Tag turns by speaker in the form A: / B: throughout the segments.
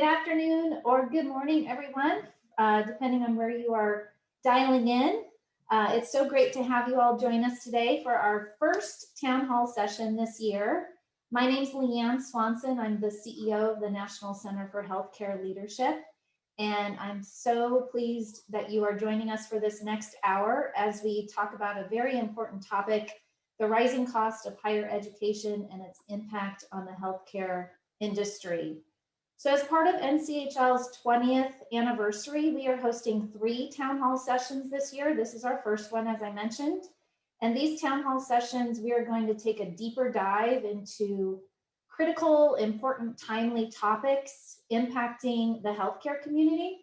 A: Good afternoon or good morning, everyone, depending on where you are dialing in. It's so great to have you all join us today for our first town hall session this year. My name is Leanne Swanson. I'm the CEO of the National Center for Healthcare Leadership, and I'm so pleased that you are joining us for this next hour as we talk about a very important topic, the rising cost of higher education and its impact on the healthcare industry. So as part of NCHL's 20th anniversary, we are hosting 3 town hall sessions this year. This is our first one, as I mentioned. And these town hall sessions, we are going to take a deeper dive into critical, important, timely topics impacting the healthcare community.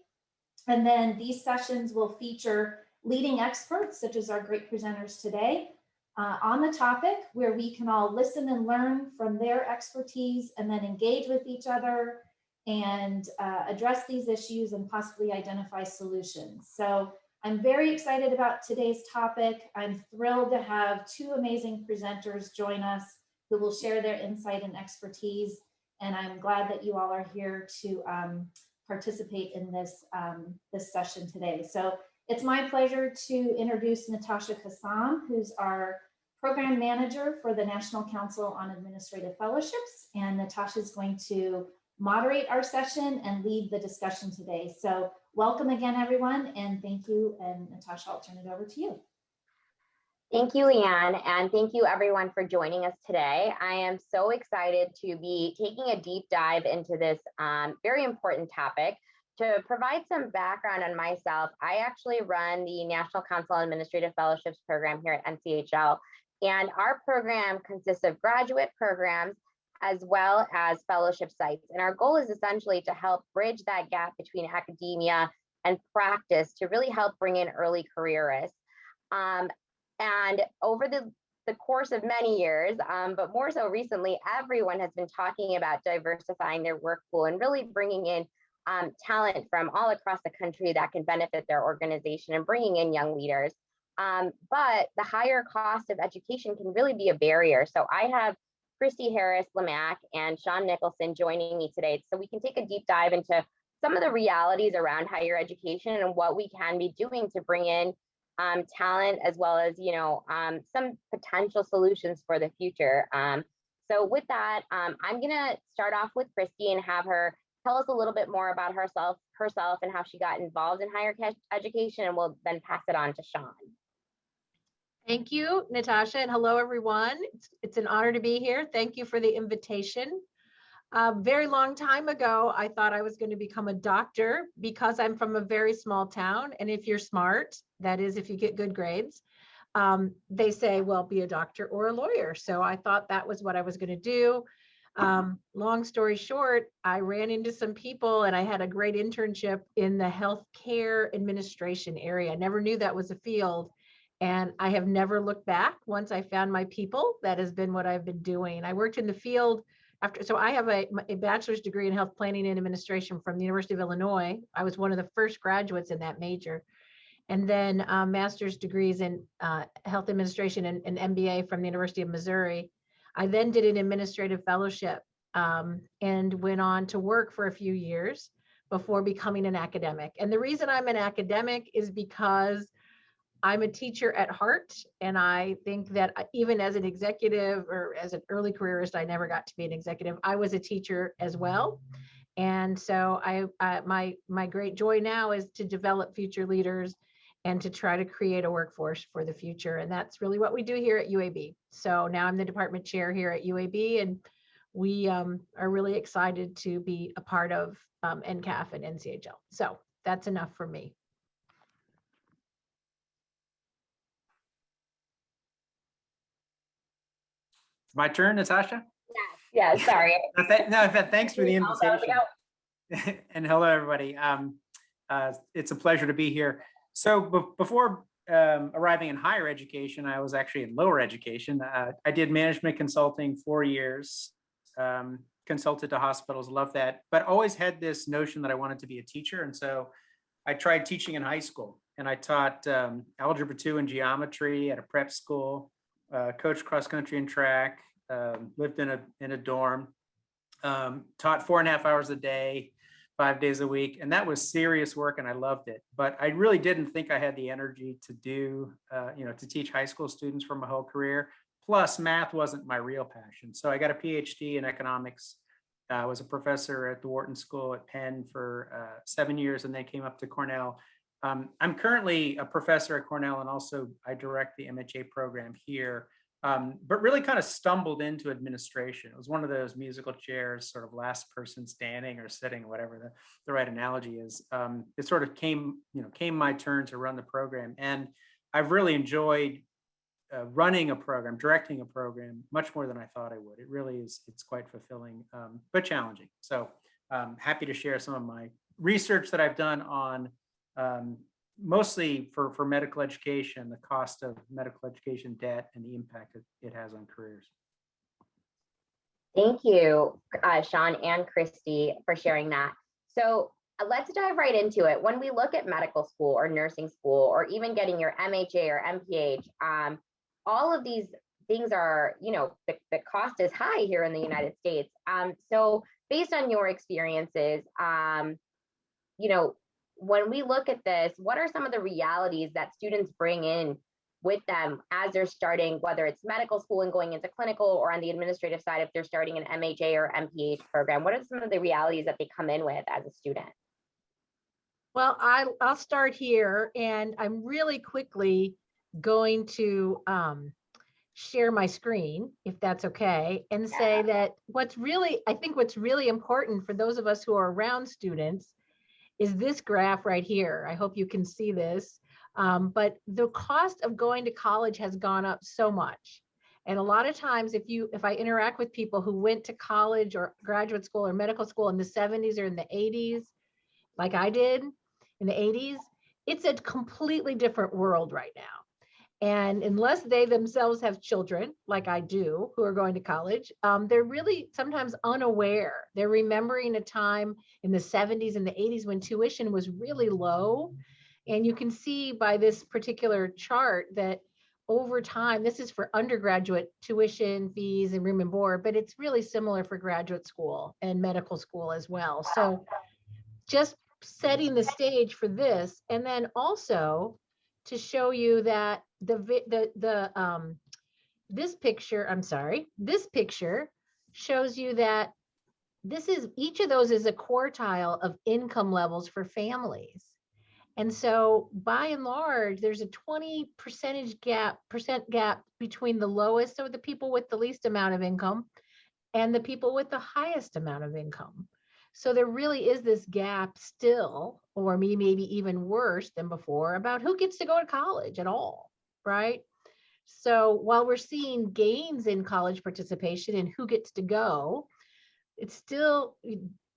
A: And then these sessions will feature leading experts, such as our great presenters today, on the topic, where we can all listen and learn from their expertise and then engage with each other and address these issues and possibly identify solutions. So I'm very excited about today's topic. I'm thrilled to have 2 amazing presenters join us who will share their insight and expertise. And I'm glad that you all are here to participate in this, this session today. So it's my pleasure to introduce Natasha Kassam, who's our program manager for the National Council on Administrative Fellowships. And Natasha is going to moderate our session and lead the discussion today. So welcome again, everyone, and thank you. And Natasha, I'll turn it over to you.
B: Thank you, Leanne, and thank you everyone for joining us today. I am so excited to be taking a deep dive into this very important topic. To provide some background on myself, I actually run the National Council on Administrative Fellowships program here at NCHL, and our program consists of graduate programs as well as fellowship sites. And our goal is essentially to help bridge that gap between academia and practice to really help bring in early careerists. And over the course of many years, but more so recently, everyone has been talking about diversifying their work pool and really bringing in talent from all across the country that can benefit their organization and bringing in young leaders. But the higher cost of education can really be a barrier. So I have Christy Harris-Lamack and Sean Nicholson joining me today so we can take a deep dive into some of the realities around higher education and what we can be doing to bring in talent, as well as, some potential solutions for the future. So with that, I'm going to start off with Christy and have her tell us a little bit more about herself and how she got involved in higher education, and we'll then pass it on to Sean.
C: Thank you, Natasha, and hello, everyone. It's an honor to be here. Thank you for the invitation. A very long time ago, I thought I was going to become a doctor because I'm from a very small town. And if you're smart, that is, if you get good grades, they say, well, be a doctor or a lawyer. So I thought that was what I was going to do. Long story short, I ran into some people and I had a great internship in the healthcare administration area. I never knew that was a field. And I have never looked back. Once I found my people, that has been what I've been doing. I worked in the field after, so I have a bachelor's degree in health planning and administration from the University of Illinois. I was one of the first graduates in that major. And then master's degrees in health administration and MBA from the University of Missouri. I then did an administrative fellowship and went on to work for a few years before becoming an academic. And the reason I'm an academic is because I'm a teacher at heart, and I think that even as an executive or as an early careerist, I never got to be an executive. I was a teacher as well. And so my great joy now is to develop future leaders and to try to create a workforce for the future. And that's really what we do here at UAB. So now I'm the department chair here at UAB, and we are really excited to be a part of NCAF and NCHL. So that's enough for me.
D: My turn, Natasha?
B: Yeah, sorry.
D: No, thanks for the invitation. And hello, everybody. It's a pleasure to be here. So before arriving in higher education, I was actually in lower education. I did management consulting 4 years, consulted to hospitals, loved that, but always had this notion that I wanted to be a teacher. And so I tried teaching in high school, and I taught algebra 2 and geometry at a prep school, coached cross country and track, lived in a dorm, taught 4.5 hours a day 5 days a week. And that was serious work and I loved it. But I really didn't think I had the energy to do, to teach high school students for my whole career. Plus math wasn't my real passion. So I got a PhD in economics. I was a professor at the Wharton School at Penn for 7 years and then came up to Cornell. I'm currently a professor at Cornell and also I direct the MHA program here. But really kind of stumbled into administration. It was one of those musical chairs, sort of last person standing or sitting, whatever the right analogy is. It sort of came my turn to run the program. And I've really enjoyed running a program, directing a program, much more than I thought I would. It really is, it's quite fulfilling, but challenging. So happy to share some of my research that I've done on mostly for medical education, the cost of medical education debt and the impact it has on careers.
B: Thank you, Sean and Christy, for sharing that. So let's dive right into it. When we look at medical school or nursing school, or even getting your MHA or MPH, all of these things are, the cost is high here in the United States. So based on your experiences, when we look at this, what are some of the realities that students bring in with them as they're starting, whether it's medical school and going into clinical, or on the administrative side, if they're starting an MHA or MPH program? What are some of the realities that they come in with as a student?
C: Well, I'll start here, and I'm really quickly going to share my screen, if that's okay, and say that I think what's really important for those of us who are around students is this graph right here. I hope you can see this. But the cost of going to college has gone up so much. And a lot of times, if I interact with people who went to college or graduate school or medical school in the 70s or in the 80s, like I did in the 80s, it's a completely different world right now. And unless they themselves have children, like I do, who are going to college, they're really sometimes unaware. They're remembering a time in the 70s and the 80s when tuition was really low. And you can see by this particular chart that over time, this is for undergraduate tuition fees and room and board, but it's really similar for graduate school and medical school as well. So just setting the stage for this, and then also to show you that this picture shows you that each of those is a quartile of income levels for families. And so by and large, there's a 20% gap between the lowest, so the people with the least amount of income, and the people with the highest amount of income. So there really is this gap still, or maybe even worse than before, about who gets to go to college at all, right? So while we're seeing gains in college participation and who gets to go, it's still,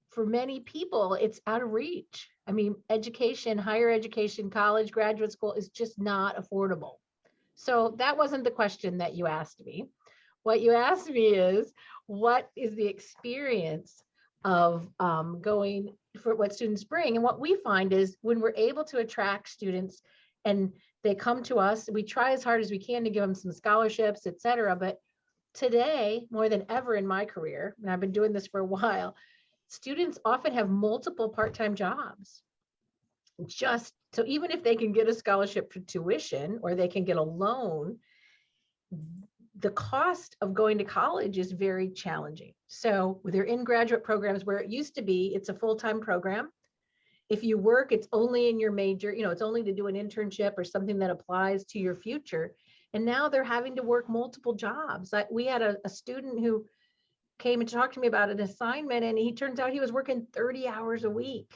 C: for many people, it's out of reach. I mean, education, higher education, college, graduate school is just not affordable. So that wasn't the question that you asked me. What you asked me is, what is the experience of going, for what students bring? And what we find is when we're able to attract students and they come to us, we try as hard as we can to give them some scholarships, et cetera. But today, more than ever in my career, and I've been doing this for a while, students often have multiple part-time jobs. So even if they can get a scholarship for tuition or they can get a loan, the cost of going to college is very challenging. So they're in graduate programs where it used to be, it's a full-time program. If you work, it's only in your major, it's only to do an internship or something that applies to your future. And now they're having to work multiple jobs. We had a student who came and talked to me about an assignment, and he turns out he was working 30 hours a week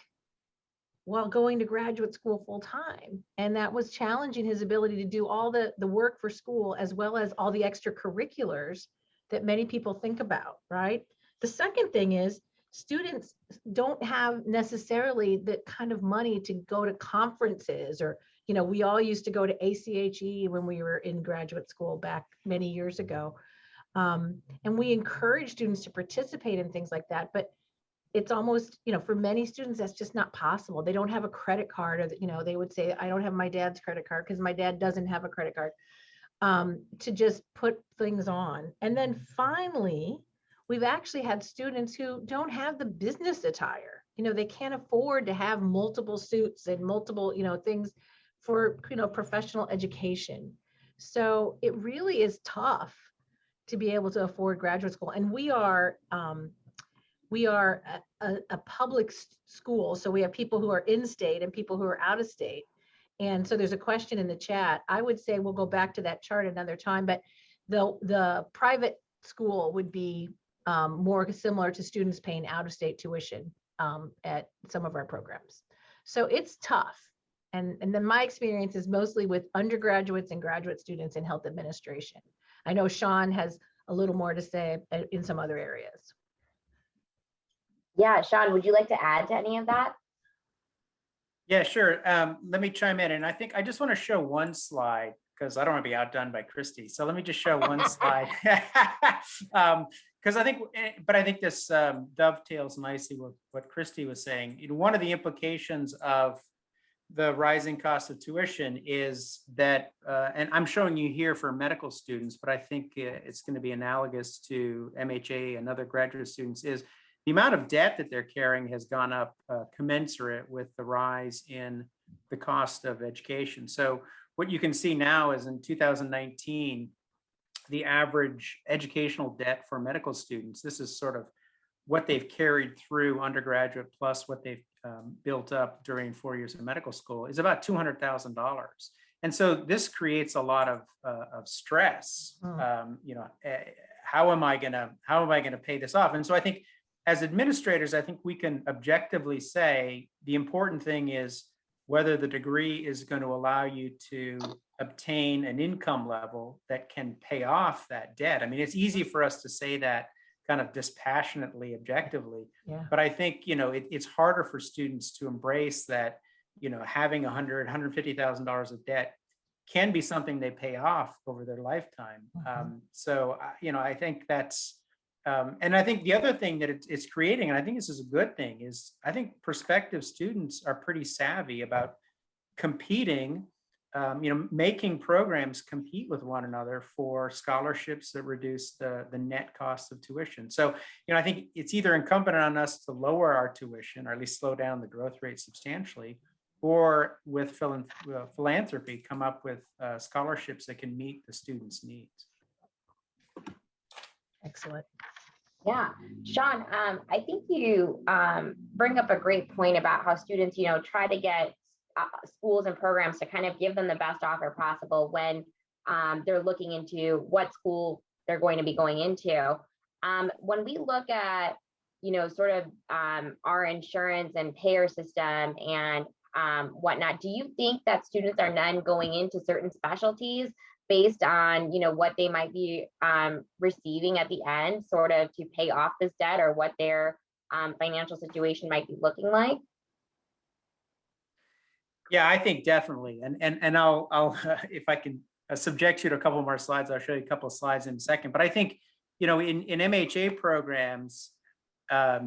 C: while going to graduate school full time. And that was challenging his ability to do all the work for school, as well as all the extracurriculars that many people think about, right? The second thing is students don't have necessarily the kind of money to go to conferences, or, we all used to go to ACHE when we were in graduate school back many years ago. And we encourage students to participate in things like that, but it's almost, for many students, that's just not possible. They don't have a credit card, or, they would say, I don't have my dad's credit card because my dad doesn't have a credit card, to just put things on. And then finally, we've actually had students who don't have the business attire. they can't afford to have multiple suits and multiple, things for, professional education. So it really is tough to be able to afford graduate school. And we are a public school. So we have people who are in state and people who are out of state. And so there's a question in the chat. I would say we'll go back to that chart another time, but the private school would be more similar to students paying out of state tuition at some of our programs. So it's tough. And then my experience is mostly with undergraduates and graduate students in health administration. I know Sean has a little more to say in some other areas.
B: Yeah, Sean, would you like to add to any of that?
D: Yeah, sure. Let me chime in. And I think I just want to show one slide because I don't want to be outdone by Christy. So let me just show one slide. Because I think this dovetails nicely with what Christy was saying. One of the implications of the rising cost of tuition is that, and I'm showing you here for medical students, but I think it's going to be analogous to MHA and other graduate students, is the amount of debt that they're carrying has gone up commensurate with the rise in the cost of education. So what you can see now is in 2019, the average educational debt for medical students, this is sort of what they've carried through undergraduate plus what they've built up during 4 years of medical school, is about $200,000. And so this creates a lot of stress. How am I gonna pay this off? And so I think as administrators, I think we can objectively say the important thing is whether the degree is going to allow you to obtain an income level that can pay off that debt. I mean, it's easy for us to say that kind of dispassionately, objectively, but I think, it's harder for students to embrace that, having $100,000, $150,000 of debt can be something they pay off over their lifetime. So, I think that's, and I think the other thing that it's creating, and I think this is a good thing, is I think prospective students are pretty savvy about competing, making programs compete with one another for scholarships that reduce the net cost of tuition. So, I think it's either incumbent on us to lower our tuition, or at least slow down the growth rate substantially, or with philanthropy, come up with scholarships that can meet the students' needs.
C: Excellent.
B: Yeah, Sean, I think you bring up a great point about how students, try to get schools and programs to kind of give them the best offer possible when they're looking into what school they're going to be going into. When we look at, sort of our insurance and payer system and whatnot, do you think that students are then going into certain specialties based on, what they might be receiving at the end, sort of to pay off this debt, or what their financial situation might be looking like?
D: Yeah, I think definitely. And I'll if I can subject you to a couple more slides, I'll show you a couple of slides in a second. But I think, in MHA programs, I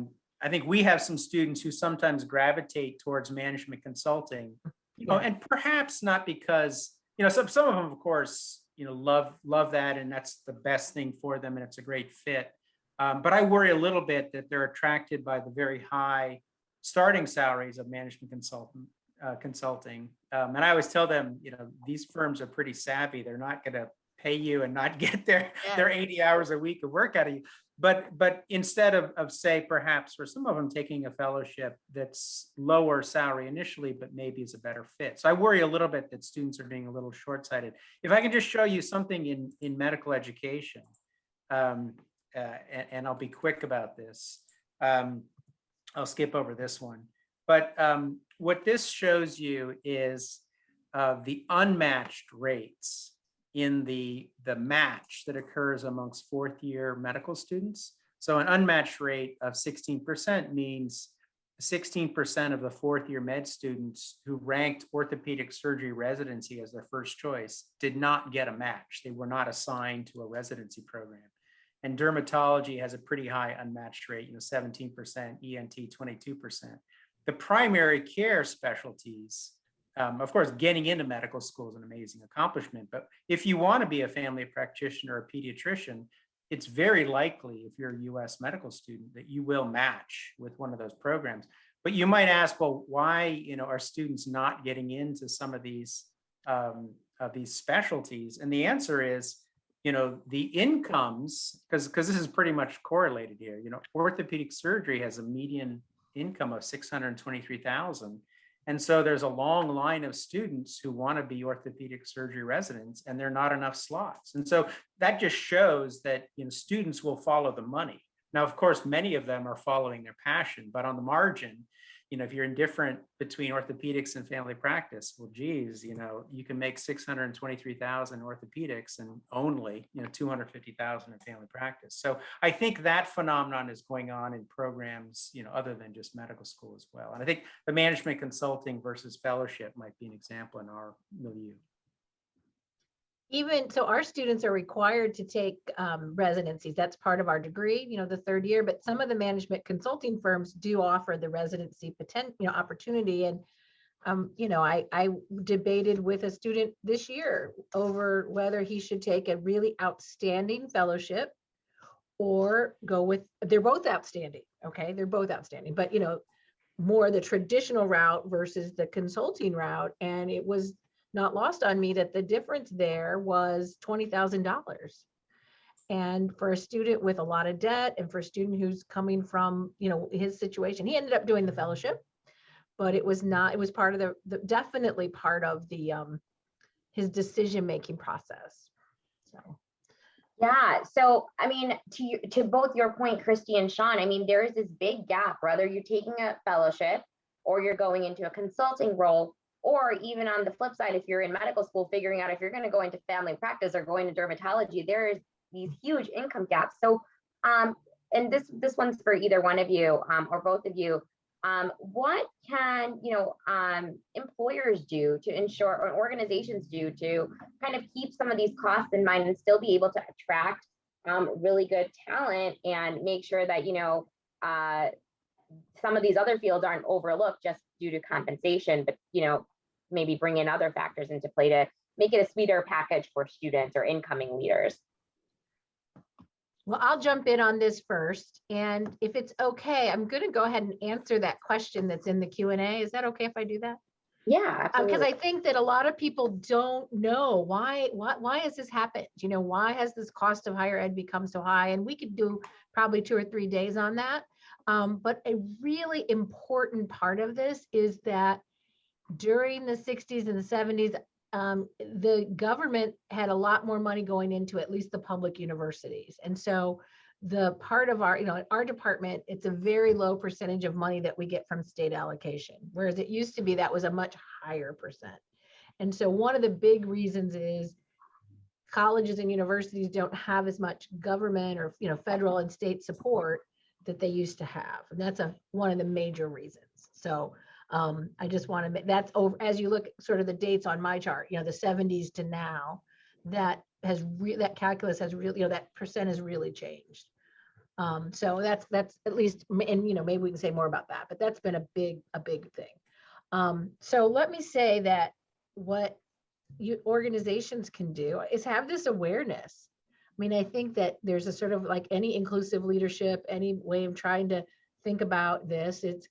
D: think we have some students who sometimes gravitate towards management consulting, and perhaps not because, some of them, of course, love that, and that's the best thing for them, and it's a great fit. But I worry a little bit that they're attracted by the very high starting salaries of management consulting. And I always tell them, these firms are pretty savvy. They're not going to pay you and not get their 80 hours a week of work out of you. But instead of say, perhaps for some of them taking a fellowship that's lower salary initially, but maybe is a better fit. So I worry a little bit that students are being a little short-sighted. If I can just show you something in medical education, and I'll be quick about this. I'll skip over this one. But what this shows you is the unmatched rates in the match that occurs amongst fourth-year medical students. So an unmatched rate of 16% means 16% of the fourth-year med students who ranked orthopedic surgery residency as their first choice did not get a match. They were not assigned to a residency program. And dermatology has a pretty high unmatched rate, 17%, ENT 22%. The primary care specialties, of course, getting into medical school is an amazing accomplishment, but if you want to be a family practitioner or a pediatrician, it's very likely, if you're a US medical student, that you will match with one of those programs. But you might ask, well, why, are students not getting into some of these specialties? And the answer is, the incomes, because this is pretty much correlated here. Orthopedic surgery has a median income of 623,000. And so there's a long line of students who want to be orthopedic surgery residents, and there are not enough slots. And so that just shows that students will follow the money. Now, of course, many of them are following their passion, but on the margin, if you're indifferent between orthopedics and family practice, well, geez, you can make 623,000 orthopedics and only, 250,000 in family practice. So I think that phenomenon is going on in programs, other than just medical school as well. And I think the management consulting versus fellowship might be an example in our milieu.
C: Even so, our students are required to take residencies. That's part of our degree, the third year. But some of the management consulting firms do offer the residency opportunity. And I debated with a student this year over whether he should take a really outstanding fellowship or go with. They're both outstanding. Okay, they're both outstanding. But more the traditional route versus the consulting route, and it was not lost on me that the difference there was $20,000. And for a student with a lot of debt, and for a student who's coming from, his situation, he ended up doing the fellowship, but it was part of the definitely part of the, his decision-making process. So.
B: Yeah. So, I mean, to both your point, Christy and Sean, I mean, there is this big gap, whether you're taking a fellowship or you're going into a consulting role. Or even on the flip side, if you're in medical school, figuring out if you're going to go into family practice or going to dermatology, there is these huge income gaps. So, and this one's for either one of you or both of you. What can employers do to ensure, or organizations do to kind of keep some of these costs in mind and still be able to attract really good talent and make sure that some of these other fields aren't overlooked just due to compensation, but maybe bring in other factors into play to make it a sweeter package for students or incoming leaders?
C: Well, I'll jump in on this first. And if it's okay, I'm going to go ahead and answer that question that's in the Q&A. Is that okay if I do that?
B: Yeah,
C: because I think that a lot of people don't know why has this happened? Why has this cost of higher ed become so high? And we could do probably 2 or 3 days on that. But a really important part of this is that during the 60s and the 70s, the government had a lot more money going into at least the public universities. And so the part of our department, it's a very low percentage of money that we get from state allocation, whereas it used to be that was a much higher percent. And so one of the big reasons is colleges and universities don't have as much government or federal and state support that they used to have. And that's one of the major reasons. So I just want to make that's over as you look sort of the dates on my chart, the 70s to now, that calculus has really, that percent has really changed. So that's at least, and maybe we can say more about that, but that's been a big thing. So let me say that what organizations can do is have this awareness. I mean, I think that there's a sort of like any inclusive leadership, any way of trying to think about this, it's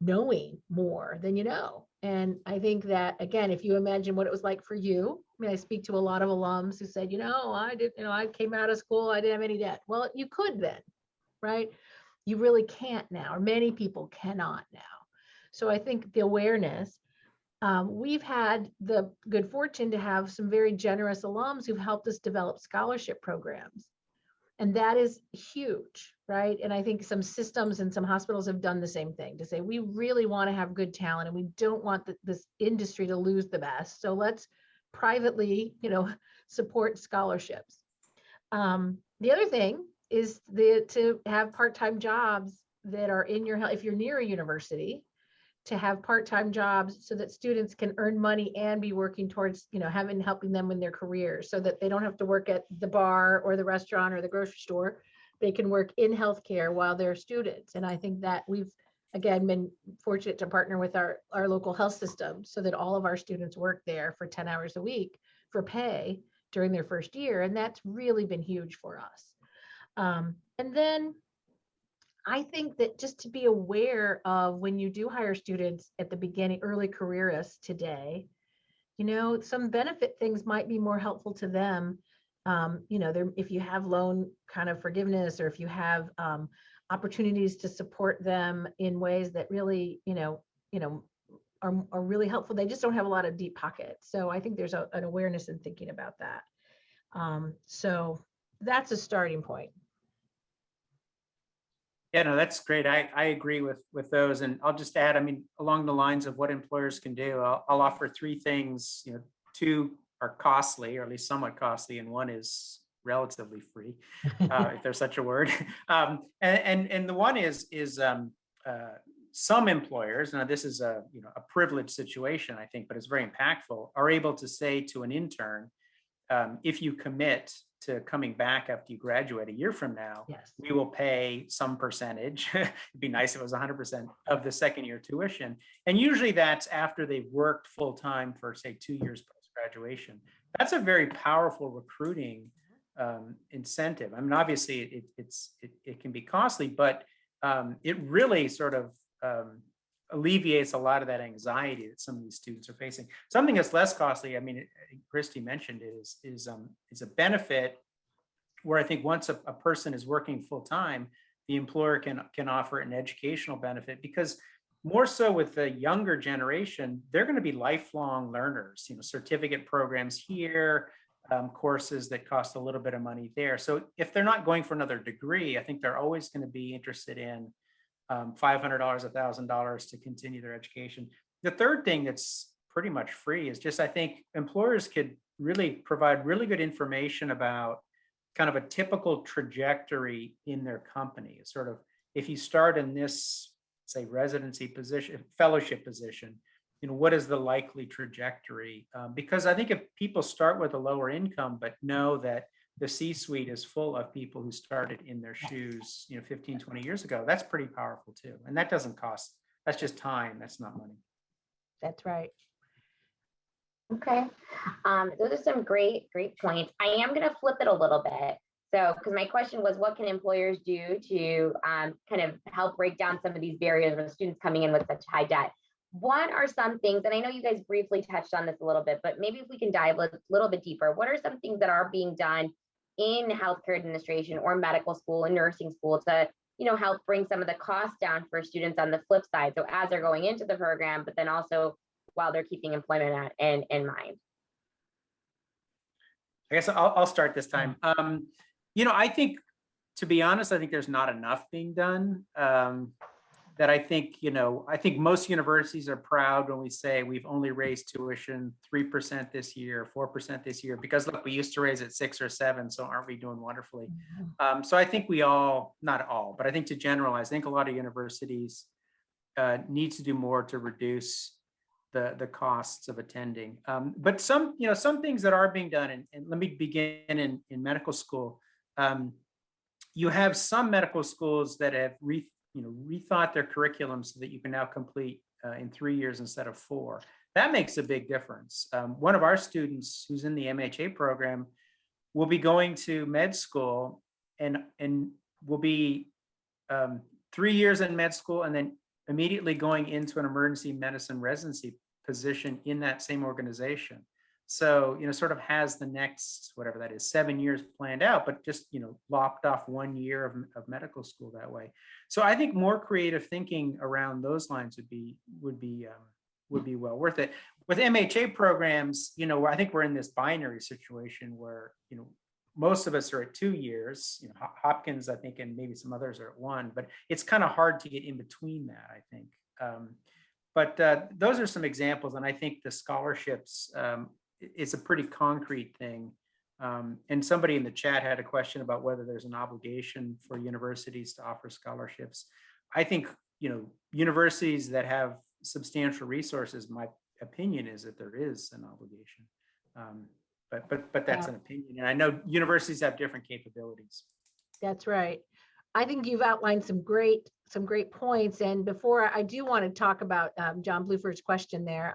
C: knowing more than you know. And I think that, again, if you imagine what it was like for you, I mean, I speak to a lot of alums who said, I came out of school, I didn't have any debt. Well, you could then, right? You really can't now, or many people cannot now. So I think the awareness, we've had the good fortune to have some very generous alums who've helped us develop scholarship programs. And that is huge, right? And I think some systems and some hospitals have done the same thing to say, we really want to have good talent and we don't want this industry to lose the best. So let's privately, support scholarships. The other thing is to have part-time jobs that are in your, if you're near a university, to have part-time jobs so that students can earn money and be working towards, helping them in their careers, so that they don't have to work at the bar or the restaurant or the grocery store. They can work in healthcare while they're students. And I think that we've, again, been fortunate to partner with our local health system so that all of our students work there for 10 hours a week for pay during their first year. And that's really been huge for us. And then I think that just to be aware of when you do hire students at the beginning, early careerists today, some benefit things might be more helpful to them. If you have loan kind of forgiveness, or if you have opportunities to support them in ways that really, are really helpful. They just don't have a lot of deep pockets. So I think there's an awareness in thinking about that. So that's a starting point.
D: Yeah, no, that's great. I agree with those. And I'll just add, I mean, along the lines of what employers can do, I'll offer three things. Two are costly, or at least somewhat costly, and one is relatively free, if there's such a word. And the one is some employers, now this is a privileged situation, I think, but it's very impactful, are able to say to an intern, if you commit to coming back after you graduate a year from now,
C: Yes.
D: we will pay some percentage. It'd be nice if it was 100% of the second year tuition. And usually that's after they've worked full time for, say, 2 years post-graduation. That's a very powerful recruiting incentive. I mean, obviously it can be costly, but it really sort of alleviates a lot of that anxiety that some of these students are facing. Something that's less costly, I mean, Christy mentioned it, is a benefit where I think once a person is working full time, the employer can offer an educational benefit, because more so with the younger generation, they're going to be lifelong learners, certificate programs here, courses that cost a little bit of money there. So if they're not going for another degree, I think they're always going to be interested in $500, $1,000 to continue their education. The third thing that's pretty much free is just, I think employers could really provide really good information about kind of a typical trajectory in their company. Sort of, if you start in this, say, residency position, fellowship position, what is the likely trajectory? Because I think if people start with a lower income, but know that the C-suite is full of people who started in their shoes, 15, 20 years ago, that's pretty powerful too. And that doesn't cost, that's just time, that's not money.
C: That's right.
B: Okay. Those are some great points. I am going to flip it a little bit. So, because my question was, what can employers do to kind of help break down some of these barriers with students coming in with such high debt? What are some things, and I know you guys briefly touched on this a little bit, but maybe if we can dive a little bit deeper, what are some things that are being done in healthcare administration or medical school and nursing school to, help bring some of the costs down for students on the flip side? So as they're going into the program, but then also while they're keeping employment in mind.
D: I guess I'll start this time. I think, to be honest, I think there's not enough being done. That I think most universities are proud when we say we've only raised tuition 3% this year, 4% this year, because look, we used to raise it 6 or 7, so aren't we doing wonderfully? So I think we all, not all, but I think to generalize, I think a lot of universities need to do more to reduce the costs of attending. But some things that are being done, and let me begin in medical school. You have some medical schools that have rethought their curriculum so that you can now complete in 3 years instead of 4. That makes a big difference. One of our students who's in the MHA program will be going to med school and will be 3 years in med school and then immediately going into an emergency medicine residency position in that same organization. So, sort of has the next, whatever that is, 7 years planned out, but just, lopped off 1 year of medical school that way. So I think more creative thinking around those lines would be well worth it. With MHA programs, I think we're in this binary situation where, most of us are at 2 years, Hopkins, I think, and maybe some others are at 1, but it's kind of hard to get in between that, I think. But those are some examples. And I think the scholarships, it's a pretty concrete thing. And somebody in the chat had a question about whether there's an obligation for universities to offer scholarships. I think, universities that have substantial resources, my opinion is that there is an obligation. But that's an opinion. And I know universities have different capabilities.
C: That's right. I think you've outlined some great points. And before I do want to talk about John Bluford's question there,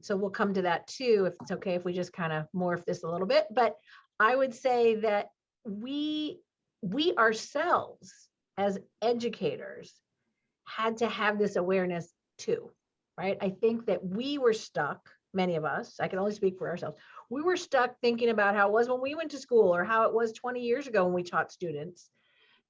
C: so we'll come to that too, if it's okay if we just kind of morph this a little bit. But I would say that we we ourselves as educators had to have this awareness too, right? I think that we were stuck, many of us, I can only speak for ourselves, we were stuck thinking about how it was when we went to school or how it was 20 years ago when we taught students.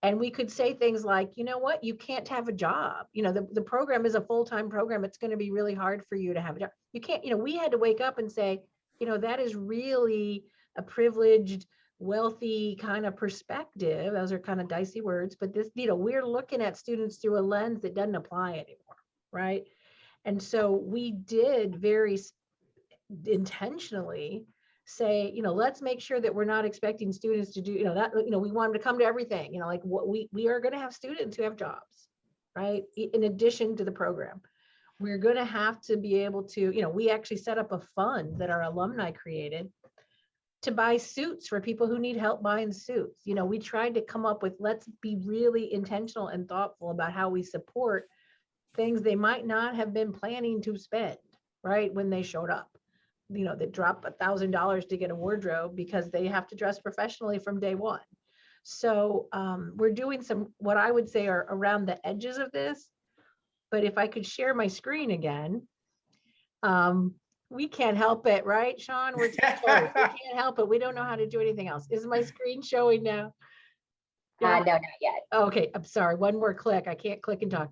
C: And we could say things like, you know what, you can't have a job. You know, the program is a full-time program. It's going to be really hard for you to have a job. You can't, you know, we had to wake up and say, you know, that is really a privileged, wealthy kind of perspective. Those are kind of dicey words, but this, you know, we're looking at students through a lens that doesn't apply anymore, right? And so we did very intentionally say, you know, let's make sure that we're not expecting students to do, you know, that, you know, we want them to come to everything, you know, like what we are going to have students who have jobs, right? In addition to the program, we're going to have to be able to, you know, we actually set up a fund that our alumni created to buy suits for people who need help buying suits. You know, we tried to come up with, let's be really intentional and thoughtful about how we support things they might not have been planning to spend, right, when they showed up. You know, they drop $1,000 to get a wardrobe because they have to dress professionally from day one. So we're doing some, what I would say are around the edges of this. But if I could share my screen again, we can't help it, right, Sean? We're teachers. We can't help it. We don't know how to do anything else. Is my screen showing now?
B: No, not yet.
C: Okay, I'm sorry. One more click. I can't click and talk.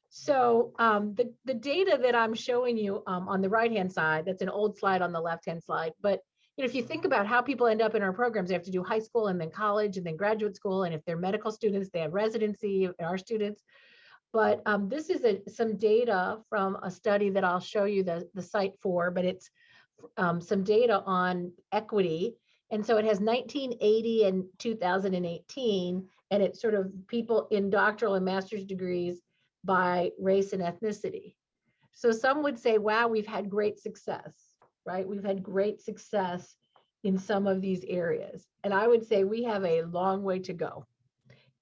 C: So the data that I'm showing you on the right-hand side, that's an old slide on the left-hand slide. But you know, if you think about how people end up in our programs, they have to do high school and then college and then graduate school. And if they're medical students, they have residency, our students. But this is some data from a study that I'll show you the site for, but it's some data on equity. And so it has 1980 and 2018, and it's sort of people in doctoral and master's degrees by race and ethnicity. So some would say, wow, we've had great success, right? We've had great success in some of these areas. And I would say we have a long way to go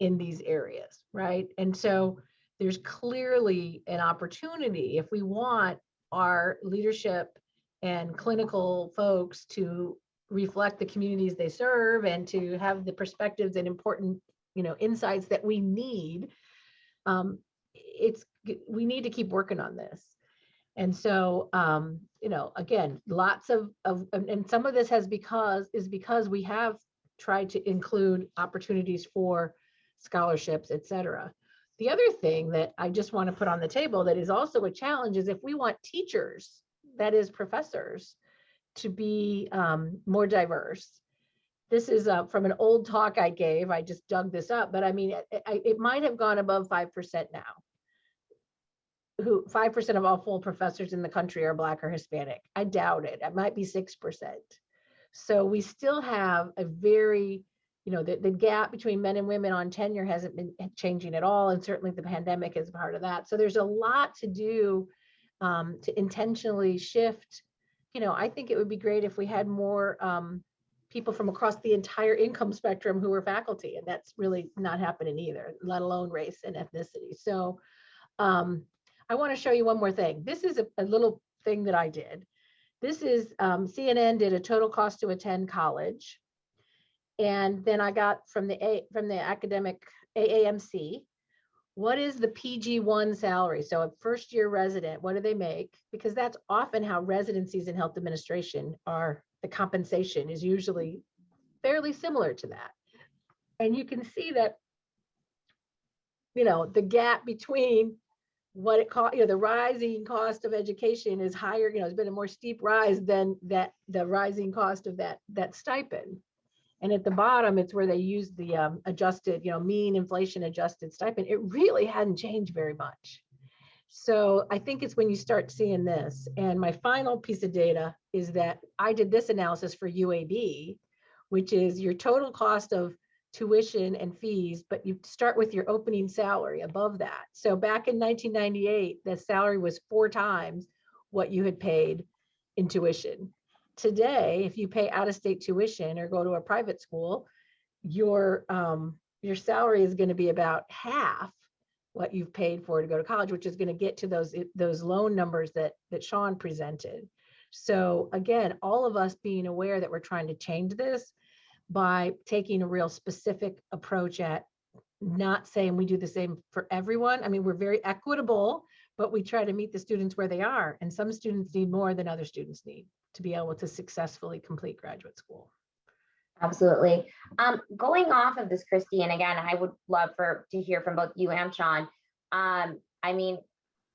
C: in these areas, right? And so there's clearly an opportunity if we want our leadership and clinical folks to reflect the communities they serve and to have the perspectives and important, you know, insights that we need. We need to keep working on this. And so, you know, again, lots of and some of this is because we have tried to include opportunities for scholarships, et cetera. The other thing that I just want to put on the table that is also a challenge is if we want teachers, that is professors, to be more diverse. This is from an old talk I gave. I just dug this up, but I mean, it might have gone above 5% now. 5% of all full professors in the country are Black or Hispanic. I doubt it. It might be 6%. So we still have a very, you know, the gap between men and women on tenure hasn't been changing at all. And certainly the pandemic is part of that. So there's a lot to do to intentionally shift. You know, I think it would be great if we had more people from across the entire income spectrum who were faculty, and that's really not happening either, let alone race and ethnicity. So I want to show you one more thing. This is a little thing that I did. This is CNN did a total cost to attend college. And then I got from the academic AAMC, what is the PG1 salary? So a first year resident, what do they make? Because that's often how residencies in health administration are, the compensation is usually fairly similar to that. And you can see that, you know, the gap between what it costs, you know, the rising cost of education is higher, you know, it's been a more steep rise than the rising cost of that stipend. And at the bottom, it's where they use the adjusted, you know, mean inflation adjusted stipend. It really hadn't changed very much. So I think it's when you start seeing this. And my final piece of data is that I did this analysis for UAB, which is your total cost of tuition and fees, but you start with your opening salary above that. So back in 1998, the salary was 4 times what you had paid in tuition. Today, if you pay out-of-state tuition or go to a private school, your salary is going to be about half what you've paid for to go to college, which is going to get to those loan numbers that Sean presented. So again, all of us being aware that we're trying to change this, by taking a real specific approach at not saying we do the same for everyone. I mean, we're very equitable, but we try to meet the students where they are. And some students need more than other students need to be able to successfully complete graduate school.
B: Absolutely. Going off of this, Christy, and again, I would love to hear from both you and Sean. I mean,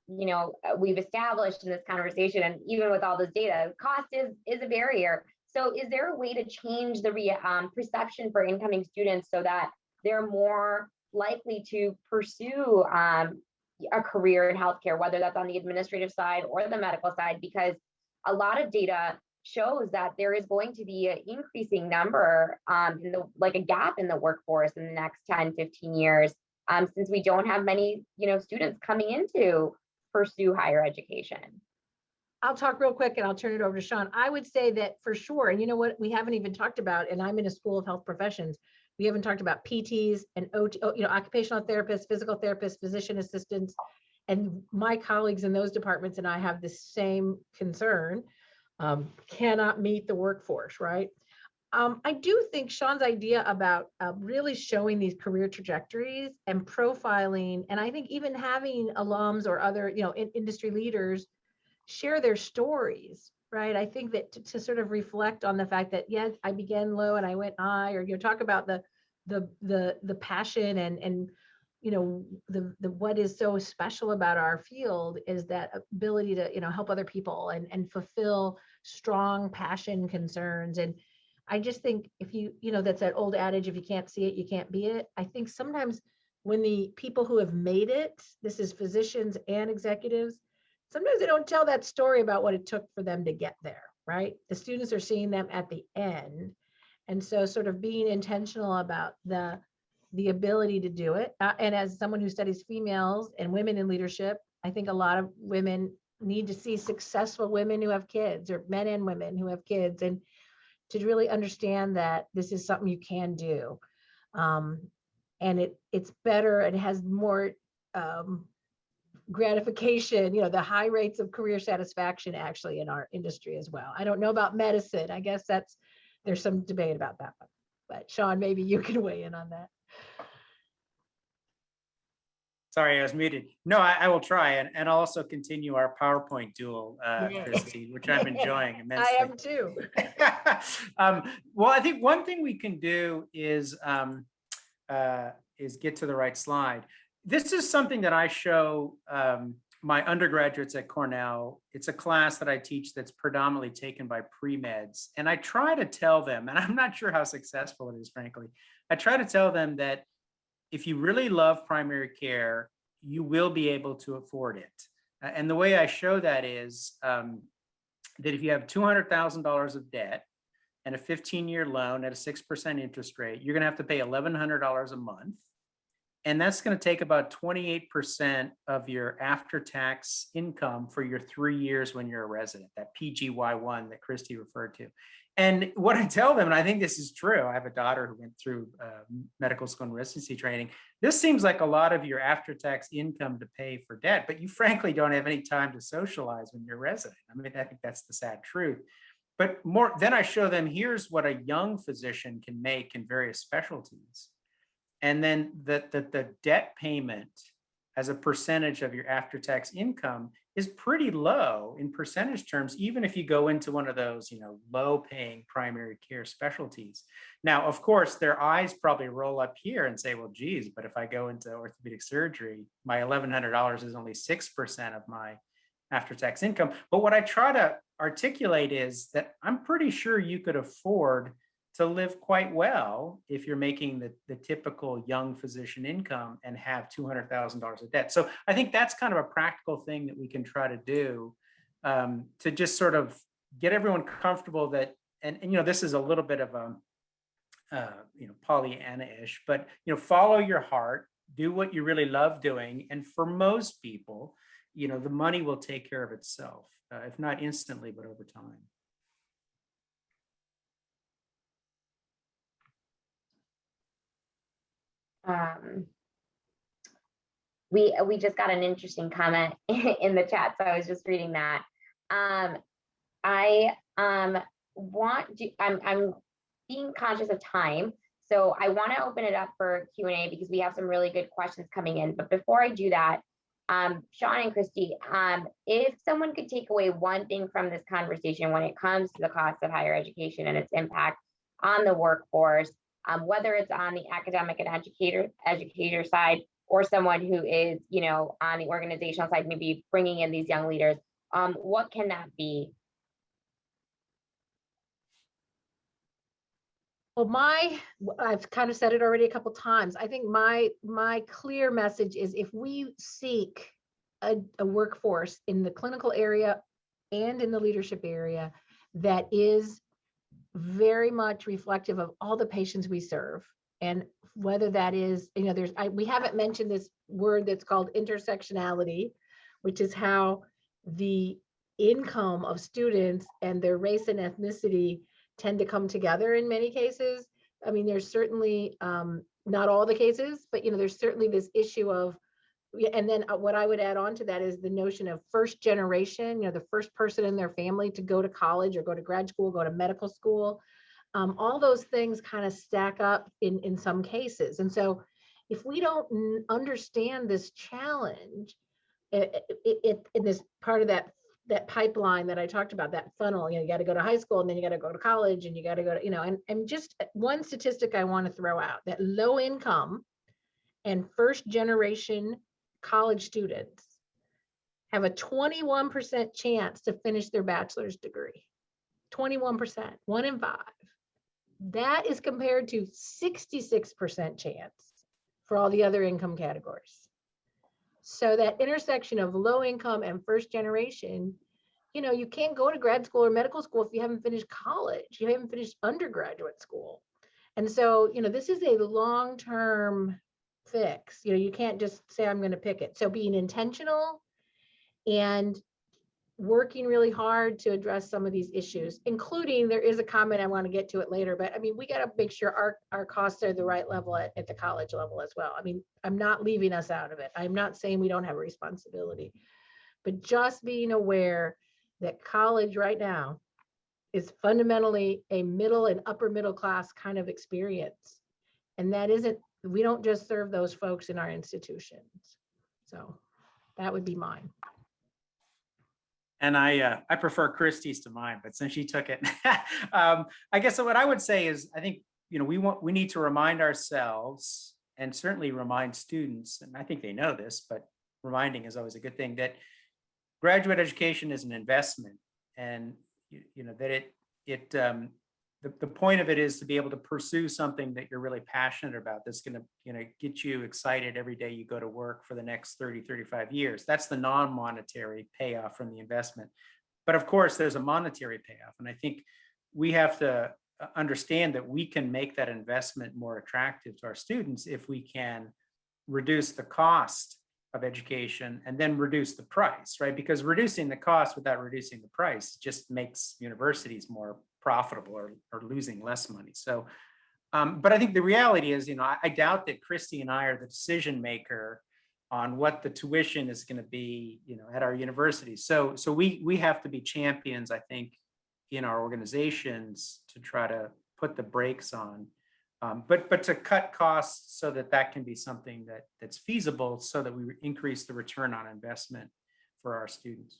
B: we've established in this conversation, and even with all this data, cost is a barrier. So is there a way to change the perception for incoming students so that they're more likely to pursue a career in healthcare, whether that's on the administrative side or the medical side? Because a lot of data shows that there is going to be an increasing number, like a gap in the workforce in the next 10, 15 years, since we don't have many, students coming in to pursue higher education.
C: I'll talk real quick and I'll turn it over to Sean. I would say that for sure, and you know what, we haven't even talked about, and I'm in a school of health professions, we haven't talked about PTs and occupational therapists, physical therapists, physician assistants, and my colleagues in those departments and I have the same concern, cannot meet the workforce, right? I do think Sean's idea about really showing these career trajectories and profiling, and I think even having alums or other, industry leaders share their stories, right? I think that to sort of reflect on the fact that, yes, I began low and I went high, or talk about the passion and the what is so special about our field is that ability to help other people and fulfill strong passion concerns. And I just think if that's that old adage, if you can't see it, you can't be it. I think sometimes when the people who have made it, this is physicians and executives, sometimes they don't tell that story about what it took for them to get there, right? The students are seeing them at the end. And so sort of being intentional about the ability to do it. And as someone who studies females and women in leadership, I think a lot of women need to see successful women who have kids, or men and women who have kids, and to really understand that this is something you can do. And it's better and has more gratification, the high rates of career satisfaction actually in our industry as well. I don't know about medicine. I guess there's some debate about that one. But Sean, maybe you can weigh in on that.
D: Sorry, I was muted. No, I will try, and I'll also continue our PowerPoint duel,
C: Yay.
D: Christy, which I'm enjoying immensely.
C: I am too.
D: Well, I think one thing we can do is get to the right slide. This is something that I show my undergraduates at Cornell. It's a class that I teach that's predominantly taken by pre-meds. And I try to tell them, and I'm not sure how successful it is, frankly, I try to tell them that if you really love primary care, you will be able to afford it. And the way I show that is that if you have $200,000 of debt and a 15-year loan at a 6% interest rate, you're going to have to pay $1,100 a month. And that's going to take about 28% of your after-tax income for your 3 years when you're a resident, that PGY1 that Christy referred to. And what I tell them, and I think this is true, I have a daughter who went through medical school and residency training. This seems like a lot of your after-tax income to pay for debt, but you frankly don't have any time to socialize when you're a resident. I mean, I think that's the sad truth. But then I show them, here's what a young physician can make in various specialties. And then the debt payment as a percentage of your after-tax income is pretty low in percentage terms, even if you go into one of those, low-paying primary care specialties. Now, of course, their eyes probably roll up here and say, well, geez, but if I go into orthopedic surgery, my $1,100 is only 6% of my after-tax income. But what I try to articulate is that I'm pretty sure you could afford to live quite well if you're making the typical young physician income and have $200,000 of debt. So I think that's kind of a practical thing that we can try to do to just sort of get everyone comfortable that, and this is a little bit of a, Pollyanna-ish, but, follow your heart, do what you really love doing. And for most people, the money will take care of itself, if not instantly, but over time.
B: We just got an interesting comment in the chat, so I was just reading that. I'm being conscious of time, so I want to open it up for Q&A because we have some really good questions coming in. But before I do that, Sean and Christy, if someone could take away one thing from this conversation when it comes to the cost of higher education and its impact on the workforce, whether it's on the academic and educator side, or someone who is, you know, on the organizational side, maybe bringing in these young leaders, what can that be?
C: Well, I've kind of said it already a couple times. I think my clear message is if we seek a workforce in the clinical area and in the leadership area that is very much reflective of all the patients we serve, and whether that is, you know, we haven't mentioned this word that's called intersectionality, which is how the income of students and their race and ethnicity tend to come together in many cases. I mean, there's certainly not all the cases, but you know, there's certainly this issue of, and then what I would add on to that is the notion of first generation, you know, the first person in their family to go to college or go to grad school, go to medical school. All those things kind of stack up in some cases. And so if we don't understand this challenge, in this part of that pipeline that I talked about, that funnel, you know, you got to go to high school and then you got to go to college and you got to go to, you know, and just one statistic I want to throw out, that low income and first generation college students have a 21% chance to finish their bachelor's degree. 21%, 1 in 5. That is compared to 66% chance for all the other income categories. So that intersection of low income and first generation, you know, you can't go to grad school or medical school if you haven't finished college, you haven't finished undergraduate school. And so, you know, this is a long-term fix. You know, you can't just say, I'm going to pick it. So being intentional and working really hard to address some of these issues, including, there is a comment, I want to get to it later, but I mean, we got to make sure our costs are the right level at the college level as well. I mean, I'm not leaving us out of it. I'm not saying we don't have a responsibility, but just being aware that college right now is fundamentally a middle and upper middle class kind of experience. And that isn't, we don't just serve those folks in our institutions. So that would be mine.
D: And I prefer Christie's to mine, but since she took it, I guess what I would say is, I think, you know, we need to remind ourselves, and certainly remind students, and I think they know this, but reminding is always a good thing, that graduate education is an investment, and you know that the point of it is to be able to pursue something that you're really passionate about, that's going to, you know, get you excited every day you go to work for the next 30, 35 years. That's the non-monetary payoff from the investment. But of course, there's a monetary payoff. And I think we have to understand that we can make that investment more attractive to our students if we can reduce the cost of education and then reduce the price, right? Because reducing the cost without reducing the price just makes universities more profitable or losing less money. So, but I think the reality is, you know, I doubt that Christy and I are the decision maker on what the tuition is going to be, you know, at our university. So we have to be champions, I think, in our organizations to try to put the brakes on, but to cut costs so that can be something that's feasible, so that we increase the return on investment for our students.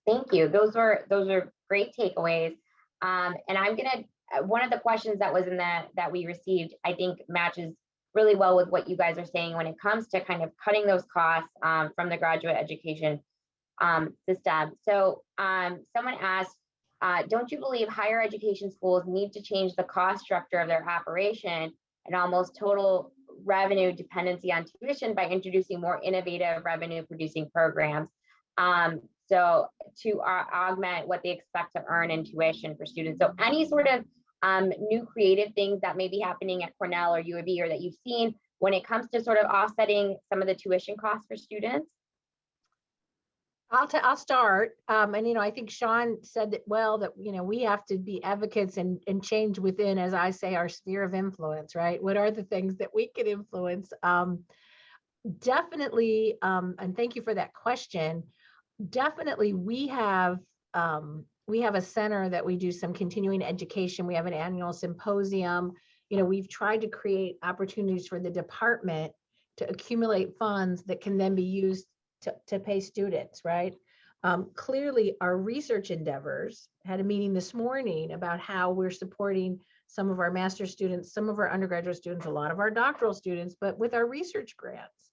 B: Thank you. Those are great takeaways. And I'm gonna, one of the questions that was in that we received, I think matches really well with what you guys are saying when it comes to kind of cutting those costs from the graduate education system. So someone asked, don't you believe higher education schools need to change the cost structure of their operation and almost total revenue dependency on tuition by introducing more innovative revenue producing programs? So to augment what they expect to earn in tuition for students. So any sort of new creative things that may be happening at Cornell or U of E, or that you've seen when it comes to sort of offsetting some of the tuition costs for students?
C: I'll start. And, you know, I think Sean said that well, that, you know, we have to be advocates and change within, as I say, our sphere of influence, right? What are the things that we can influence? Definitely, and thank you for that question. Definitely, we have we have a center that we do some continuing education. We have an annual symposium. We've tried to create opportunities for the department to accumulate funds that can then be used to pay students, right? Clearly, our research endeavors had a meeting this morning about how we're supporting some of our master's students, some of our undergraduate students, a lot of our doctoral students, but with our research grants,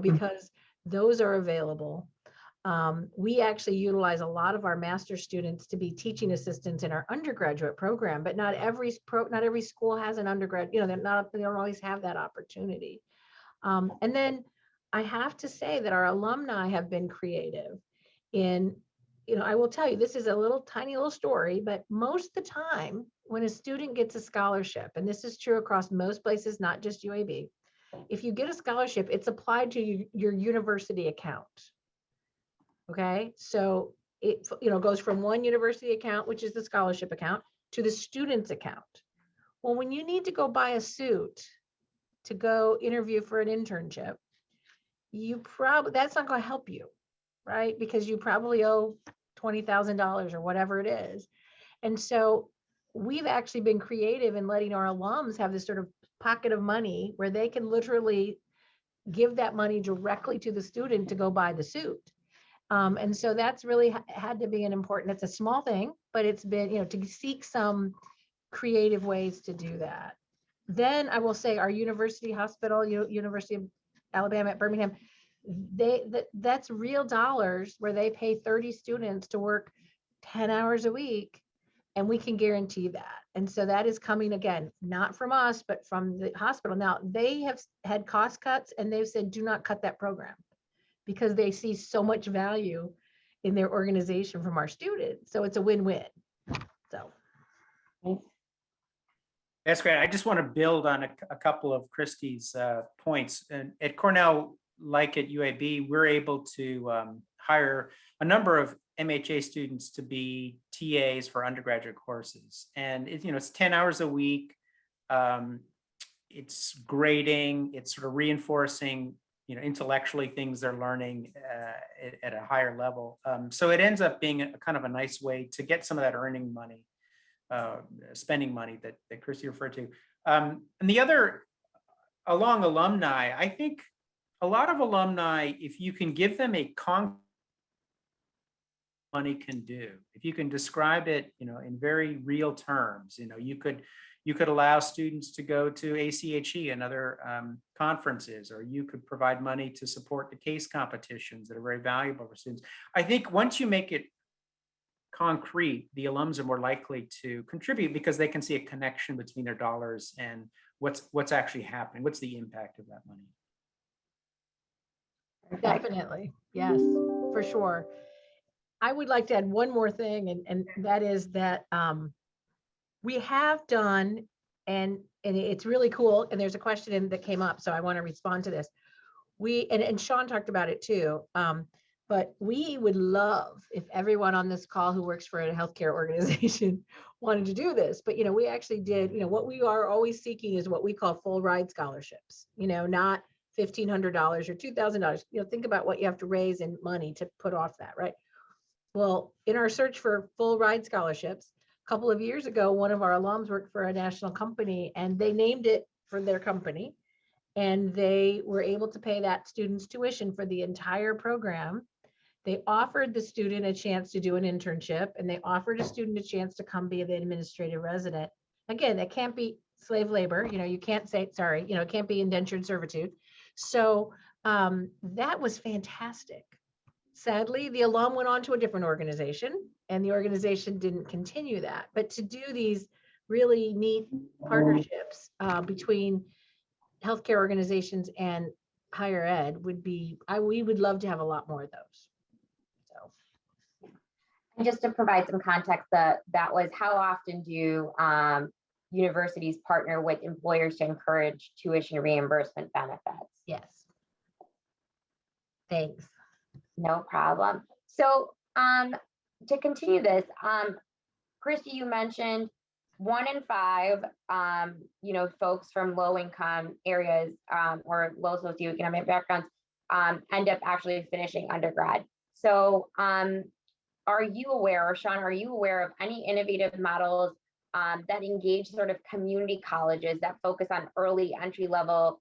C: because those are available. We actually utilize a lot of our master's students to be teaching assistants in our undergraduate program, but not every school has an undergrad, they don't always have that opportunity. And then I have to say that our alumni have been creative in, I will tell you, this is a tiny little story, but most of the time when a student gets a scholarship, and this is true across most places, not just UAB, if you get a scholarship, it's applied to your university account. Okay, so it goes from one university account, which is the scholarship account, to the student's account. Well, when you need to go buy a suit to go interview for an internship, that's not going to help you, right? Because you probably owe $20,000 or whatever it is. And so we've actually been creative in letting our alums have this sort of pocket of money where they can literally give that money directly to the student to go buy the suit. And so that's really had to be it's a small thing, but it's been, to seek some creative ways to do that. Then I will say our university hospital, University of Alabama at Birmingham, that's real dollars where they pay 30 students to work 10 hours a week, and we can guarantee that. And so that is coming, again, not from us, but from the hospital. Now, they have had cost cuts, and they've said, do not cut that program, because they see so much value in their organization from our students. So it's a win-win. So.
D: That's great. I just want to build on a couple of Christy's points. And at Cornell, like at UAB, we're able to hire a number of MHA students to be TAs for undergraduate courses. And it's 10 hours a week. It's grading, it's sort of reinforcing, intellectually things they're learning at a higher level. So it ends up being a kind of a nice way to get some of that earning money, spending money that Christy referred to. And the other, along alumni, I think a lot of alumni, if you can give them a concrete money can do, if you can describe it, in very real terms, you could allow students to go to ACHE and other conferences, or you could provide money to support the case competitions that are very valuable for students. I think once you make it concrete, the alums are more likely to contribute because they can see a connection between their dollars and what's actually happening. What's the impact of that money?
C: Definitely. Yes, for sure. I would like to add one more thing, and that is that we have done, and it's really cool, and there's a question that came up, so I want to respond to this. And Sean talked about it too, but we would love if everyone on this call who works for a healthcare organization wanted to do this. But we actually did, what we are always seeking is what we call full ride scholarships, not $1,500 or $2,000. Think about what you have to raise in money to put off that, right? Well, in our search for full ride scholarships, a couple of years ago, one of our alums worked for a national company, and they named it for their company, and they were able to pay that student's tuition for the entire program. They offered the student a chance to do an internship, and they offered a student a chance to come be the administrative resident. Again, that can't be slave labor. You can't say, sorry, it can't be indentured servitude. So that was fantastic. Sadly, the alum went on to a different organization, and the organization didn't continue that. But to do these really neat partnerships between healthcare organizations and higher ed we would love to have a lot more of those. So,
B: and just to provide some context, that was how often do universities partner with employers to encourage tuition reimbursement benefits?
C: Yes. Thanks.
B: No problem. So to continue this, Christy, you mentioned 1 in 5, folks from low income areas or low socioeconomic backgrounds end up actually finishing undergrad. So are you aware, or Sean, are you aware of any innovative models that engage sort of community colleges that focus on early entry level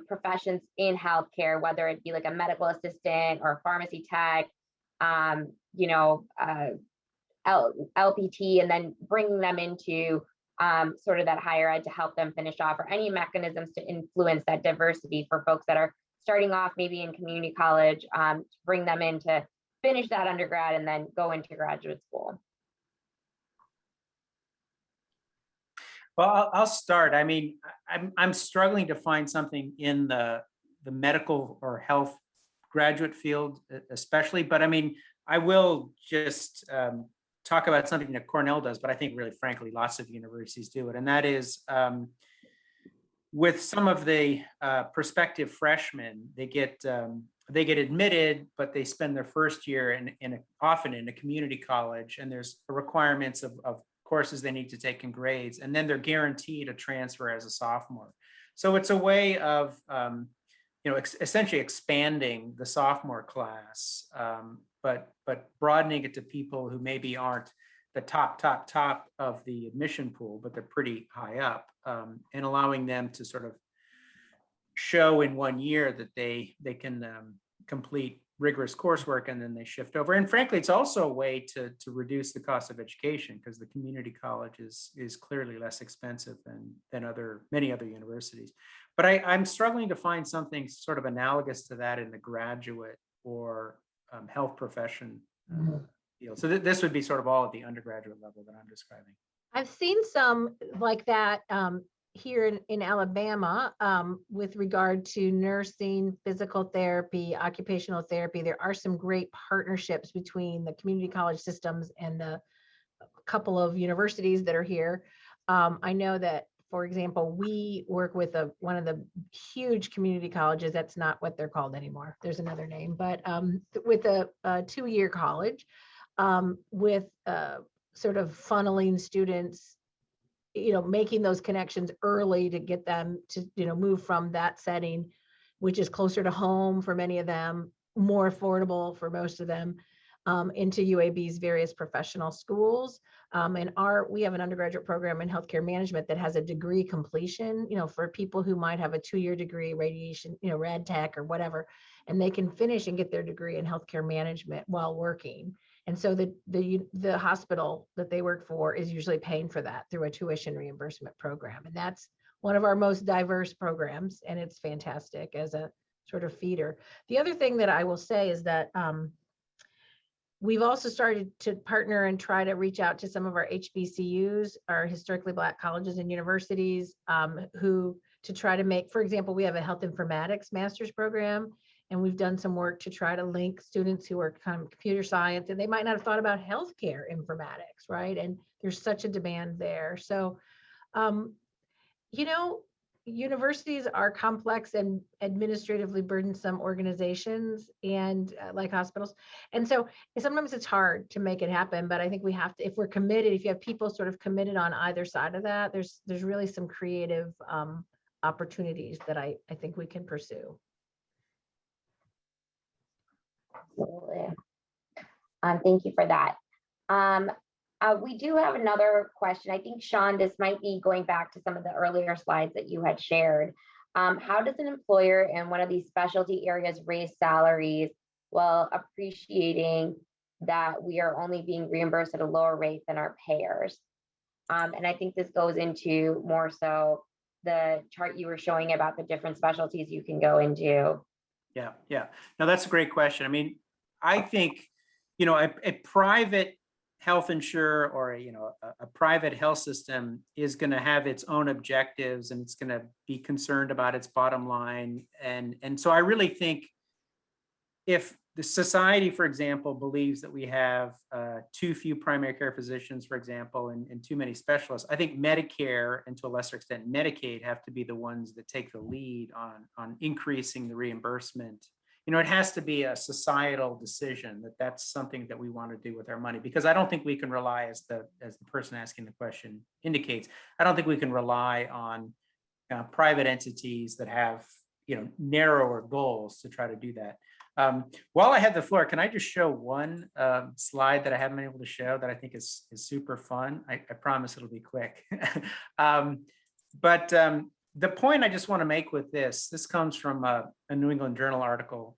B: professions in healthcare, whether it be like a medical assistant or a pharmacy tech, LPT, and then bringing them into sort of that higher ed to help them finish off, or any mechanisms to influence that diversity for folks that are starting off maybe in community college, to bring them in to finish that undergrad and then go into graduate school?
D: Well, I'll start. I mean, I'm struggling to find something in the medical or health graduate field, especially. But I mean, I will just talk about something that Cornell does, but I think really, frankly, lots of universities do it, and that is with some of the prospective freshmen, they get admitted, but they spend their first year often in a community college, and there's requirements of courses they need to take and grades, and then they're guaranteed a transfer as a sophomore. So it's a way of essentially expanding the sophomore class, but broadening it to people who maybe aren't the top of the admission pool, but they're pretty high up, and allowing them to sort of show in 1 year that they can complete rigorous coursework, and then they shift over. And frankly, it's also a way to reduce the cost of education, because the community college is clearly less expensive than many other universities. But I'm struggling to find something sort of analogous to that in the graduate or health profession field. So this would be sort of all at the undergraduate level that I'm describing.
C: I've seen some like that here in Alabama with regard to nursing, physical therapy, occupational therapy. There are some great partnerships between the community college systems and the couple of universities that are here. I know that, for example, we work with one of the huge community colleges. That's not what they're called anymore. There's another name, but with a 2-year college, with sort of funneling students, making those connections early to get them to, move from that setting, which is closer to home for many of them, more affordable for most of them, into UAB's various professional schools. And we have an undergraduate program in healthcare management that has a degree completion, for people who might have a 2-year degree, radiation, rad tech or whatever, and they can finish and get their degree in healthcare management while working. And so the hospital that they work for is usually paying for that through a tuition reimbursement program. And that's one of our most diverse programs, and it's fantastic as a sort of feeder. The other thing that I will say is that we've also started to partner and try to reach out to some of our HBCUs, our historically Black colleges and universities, to try to make, for example, we have a health informatics master's program, and we've done some work to try to link students who are kind of computer science, and they might not have thought about healthcare informatics, right? And there's such a demand there. So, universities are complex and administratively burdensome organizations, and like hospitals. And so sometimes it's hard to make it happen, but I think we have to, if we're committed, if you have people sort of committed on either side of that, there's really some creative opportunities that I think we can pursue.
B: Absolutely. Thank you for that. We do have another question. I think, Sean, this might be going back to some of the earlier slides that you had shared. How does an employer in one of these specialty areas raise salaries while appreciating that we are only being reimbursed at a lower rate than our payers? And I think this goes into more so the chart you were showing about the different specialties you can go into.
D: Yeah. No, that's a great question. I mean, I think, a private health insurer or a private health system is going to have its own objectives, and it's going to be concerned about its bottom line. And so I really think if the society, for example, believes that we have too few primary care physicians, for example, and too many specialists, I think Medicare, and to a lesser extent Medicaid, have to be the ones that take the lead on increasing the reimbursement. It has to be a societal decision that's something that we want to do with our money, because I don't think we can rely, as the person asking the question indicates, I don't think we can rely on private entities that have narrower goals to try to do that. While I have the floor, can I just show one slide that I haven't been able to show that I think is super fun? I promise it'll be quick. But the point I just want to make with this comes from a New England Journal article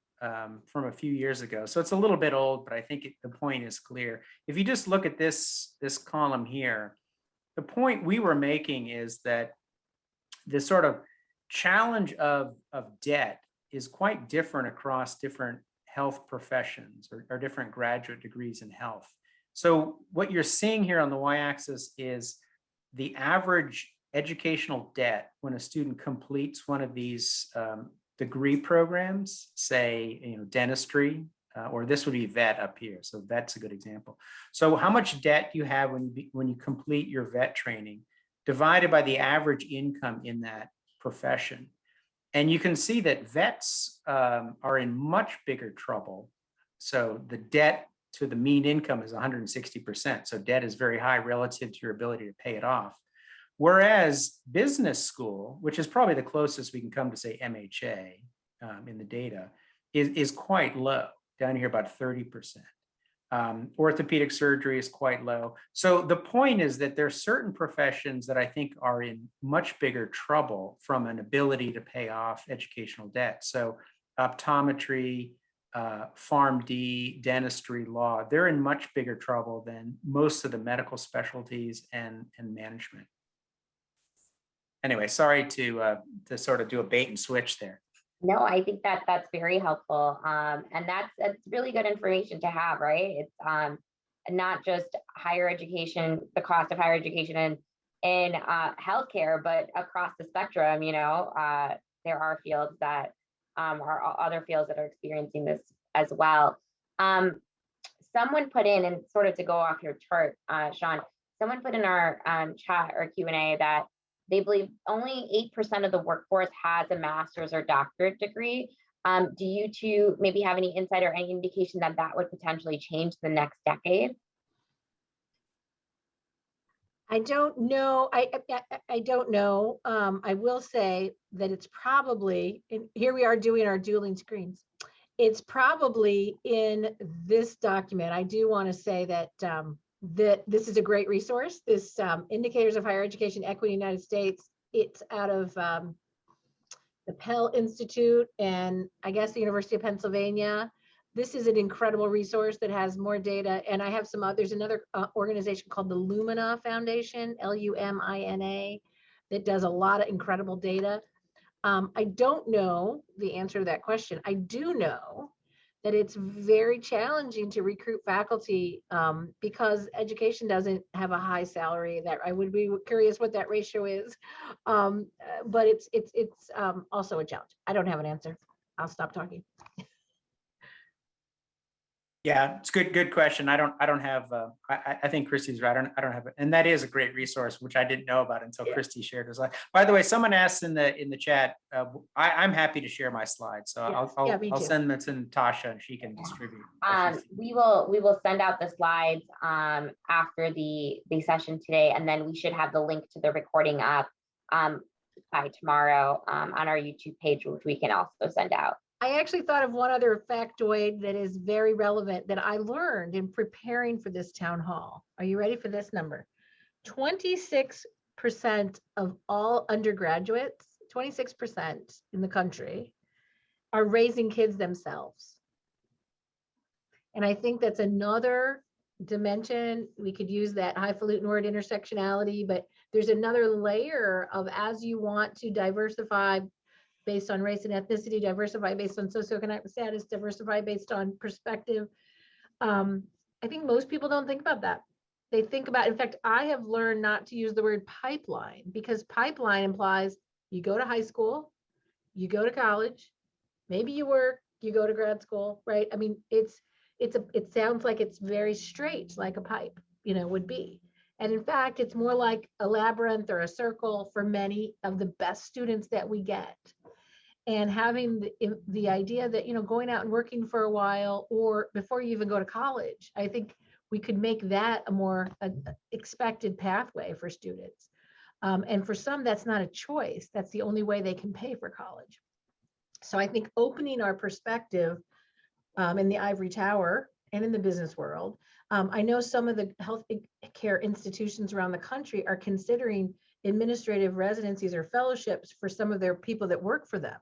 D: from a few years ago. So it's a little bit old, but I think the point is clear. If you just look at this column here, the point we were making is that this sort of challenge of debt is quite different across different health professions or different graduate degrees in health. So what you're seeing here on the y-axis is the average educational debt when a student completes one of these degree programs, say, dentistry, or this would be vet up here. So that's a good example. So how much debt you have when you complete your vet training divided by the average income in that profession. And you can see that vets are in much bigger trouble. So the debt to the mean income is 160%. So debt is very high relative to your ability to pay it off. Whereas business school, which is probably the closest we can come to say MHA in the data, is quite low, down here about 30%. Orthopedic surgery is quite low. So the point is that there are certain professions that I think are in much bigger trouble from an ability to pay off educational debt. So optometry, PharmD, dentistry, law, they're in much bigger trouble than most of the medical specialties and management. Anyway, sorry to sort of do a bait and switch there.
B: No, I think that's very helpful. And that's really good information to have, right? It's not just higher education, the cost of higher education in healthcare, but across the spectrum, there are fields that are other fields that are experiencing this as well. Someone put in, and sort of to go off your chart, Sean, someone put in our chat or Q&A that they believe only 8% of the workforce has a master's or doctorate degree. Do you two maybe have any insight or any indication that would potentially change the next decade?
C: I don't know. I don't know. I will say that it's probably, and here we are doing our dueling screens. It's probably in this document. I do want to say that that this is a great resource. This Indicators of Higher Education Equity in the United States, it's out of the Pell Institute and I guess the University of Pennsylvania. This is an incredible resource that has more data. And I have there's another organization called the Lumina Foundation, Lumina, that does a lot of incredible data. I don't know the answer to that question. I do know that it's very challenging to recruit faculty because education doesn't have a high salary. That I would be curious what that ratio is, but it's also a challenge. I don't have an answer. I'll stop talking.
D: Yeah, it's good question. I don't have. I think Christy's right. I don't have it, and that is a great resource which I didn't know about until Christy shared her slide. By the way, someone asked in the chat. I'm happy to share my slides, so I'll send them to Natasha and she can distribute.
B: We will send out the slides after the session today, and then we should have the link to the recording up by tomorrow on our YouTube page, which we can also send out.
C: I actually thought of one other factoid that is very relevant that I learned in preparing for this town hall. Are you ready for this number? 26% of all undergraduates, 26% in the country, are raising kids themselves. And I think that's another dimension. We could use that highfalutin word intersectionality, but there's another layer of, as you want to diversify based on race and ethnicity, diversify based on socioeconomic status, diversify based on perspective. I think most people don't think about that. They think about, in fact, I have learned not to use the word pipeline because pipeline implies you go to high school, you go to college, maybe you work, you go to grad school, right? I mean, it sounds like it's very straight, like a pipe, would be. And in fact, it's more like a labyrinth or a circle for many of the best students that we get. And having the idea that, going out and working for a while or before you even go to college, I think we could make that a more expected pathway for students. And for some, that's not a choice. That's the only way they can pay for college. So I think opening our perspective in the ivory tower and in the business world. I know some of the health care institutions around the country are considering administrative residencies or fellowships for some of their people that work for them.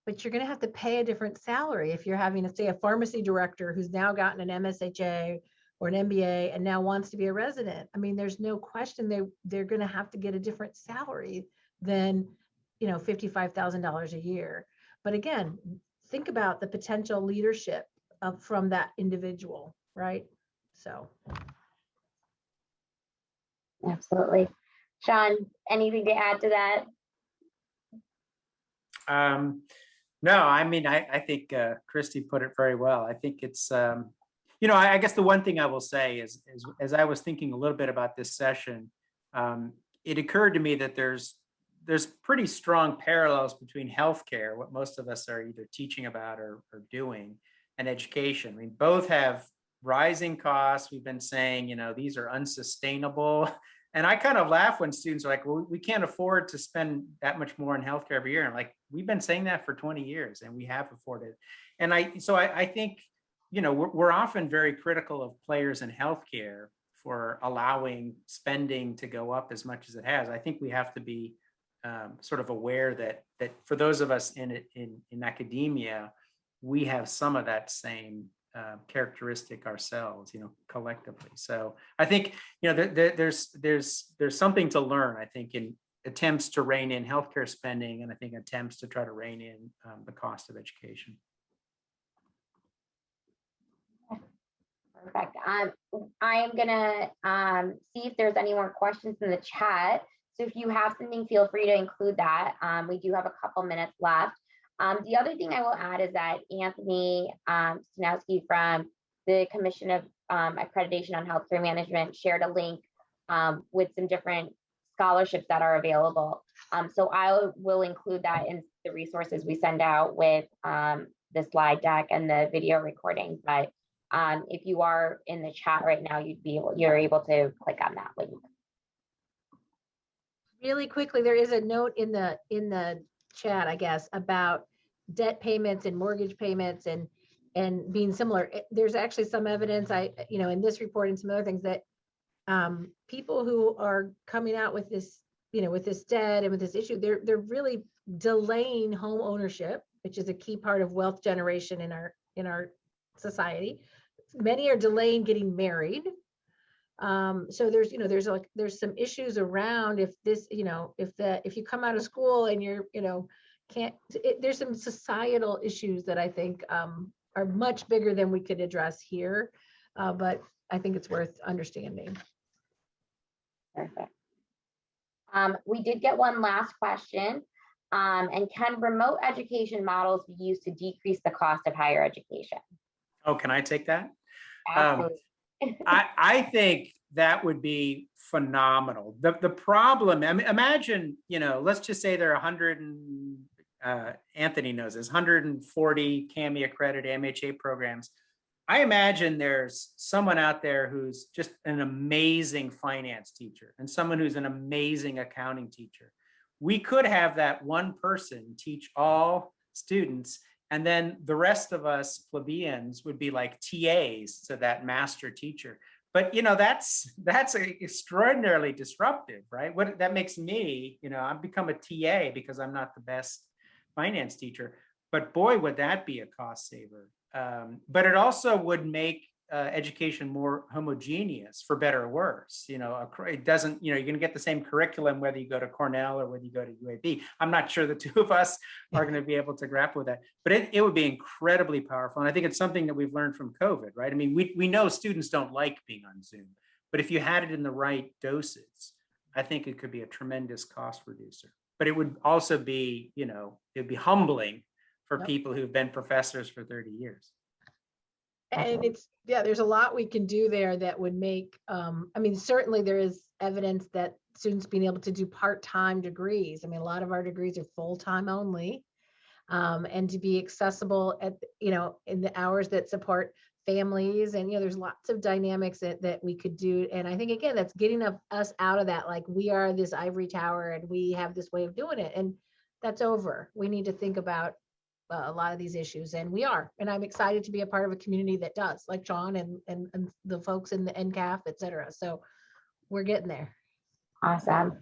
C: But you're going to have to pay a different salary if you're having, say, a pharmacy director who's now gotten an MSHA or an MBA and now wants to be a resident. I mean, there's no question they're going to have to get a different salary than, $55,000 a year. But again, think about the potential leadership from that individual, right? So.
B: Absolutely. Sean, anything to add to that?
D: No, I mean, I think Christy put it very well. I think it's, I guess the one thing I will say is as I was thinking a little bit about this session, it occurred to me that there's pretty strong parallels between healthcare, what most of us are either teaching about or doing, and education. I mean, both have rising costs. We've been saying, these are unsustainable. And I kind of laugh when students are like, well, we can't afford to spend that much more in healthcare every year. And I'm like, we've been saying that for 20 years and we have afforded. And I think, we're often very critical of players in healthcare for allowing spending to go up as much as it has. I think we have to be sort of aware that for those of us in academia, we have some of that same characteristic ourselves, collectively. So I think, there's something to learn, I think, in attempts to rein in healthcare spending, and I think attempts to try to rein in the cost of education.
B: Perfect. I am gonna see if there's any more questions in the chat. So if you have something, feel free to include that. We do have a couple minutes left. The other thing I will add is that Anthony Stanowski from the Commission of Accreditation on Healthcare Management shared a link with some different scholarships that are available. So I will include that in the resources we send out with the slide deck and the video recording. But if you are in the chat right now, you're able to click on that link.
C: Really quickly, there is a note in the chat, I guess, about debt payments and mortgage payments and being similar. There's actually some evidence in this report and some other things that people who are coming out with this, with this debt and with this issue, they're really delaying home ownership, which is a key part of wealth generation in our society. Many are delaying getting married. So there's some issues around if you come out of school and you're, there's some societal issues that I think are much bigger than we could address here. But I think it's worth understanding.
B: Perfect. We did get one last question. And can remote education models be used to decrease the cost of higher education?
D: Oh, can I take that?
B: Absolutely.
D: I think that would be phenomenal. The problem, imagine, let's just say there are 100 and Anthony knows this, 140 CAMI accredited MHA programs. I imagine there's someone out there who's just an amazing finance teacher and someone who's an amazing accounting teacher. We could have that one person teach all students, and then the rest of us plebeians would be like TAs to that master teacher. But that's extraordinarily disruptive, right? What that makes me, I've become a TA because I'm not the best finance teacher. But boy, would that be a cost saver. But it also would make education more homogeneous, for better or worse. It doesn't, you're going to get the same curriculum whether you go to Cornell or whether you go to UAB. I'm not sure the two of us are going to be able to grapple with that, but it would be incredibly powerful. And I think it's something that we've learned from COVID, right? I mean, we know students don't like being on Zoom, but if you had it in the right doses, I think it could be a tremendous cost reducer. But it would also be, it'd be humbling for people who've been professors for 30 years.
C: And there's a lot we can do there that would make, certainly there is evidence that students being able to do part-time degrees. A lot of our degrees are full-time only, and to be accessible at, in the hours that support families. And, there's lots of dynamics that we could do. And I think, again, that's getting us out of that, like we are this ivory tower and we have this way of doing it. And that's over. We need to think about a lot of these issues, and we are. And I'm excited to be a part of a community that does, like John and the folks in the NCAF, et cetera. So we're getting there.
B: Awesome.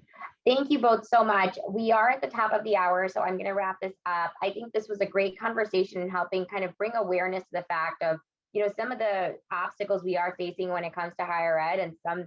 B: Thank you both so much. We are at the top of the hour, so I'm going to wrap this up. I think this was a great conversation in helping kind of bring awareness to the fact of, some of the obstacles we are facing when it comes to higher ed, and some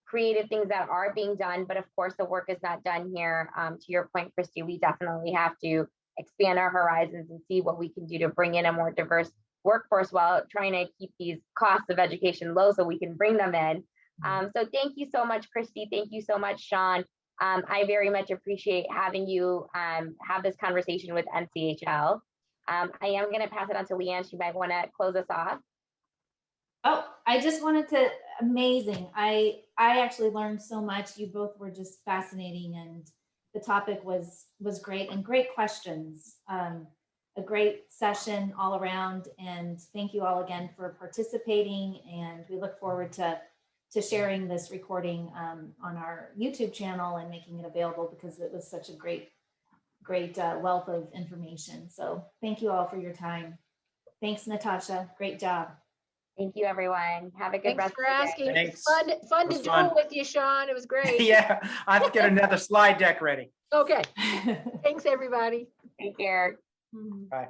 B: creative things that are being done. But of course, the work is not done here. To your point, Christy, we definitely have to expand our horizons and see what we can do to bring in a more diverse workforce while trying to keep these costs of education low so we can bring them in. So thank you so much, Christy. Thank you so much, Sean. I very much appreciate having you have this conversation with NCHL. I am going to pass it on to Leanne. She might want to close us off.
A: Oh, I just wanted to, amazing. I actually learned so much. You both were just fascinating, and the topic was great, and great questions. A great session all around, and thank you all again for participating, and we look forward to sharing this recording on our YouTube channel and making it available, because it was such a great wealth of information. So thank you all for your time. Thanks, Natasha. Great job.
B: Thank you, everyone. Have a good
C: Thanks
B: rest
C: for
B: of the
C: asking.
B: day.
C: It's fun to do it with you, Sean. It was great.
D: Yeah, I have to get another slide deck ready.
C: Okay. Thanks, everybody.
B: Take care.
C: Mhm.
D: Bye.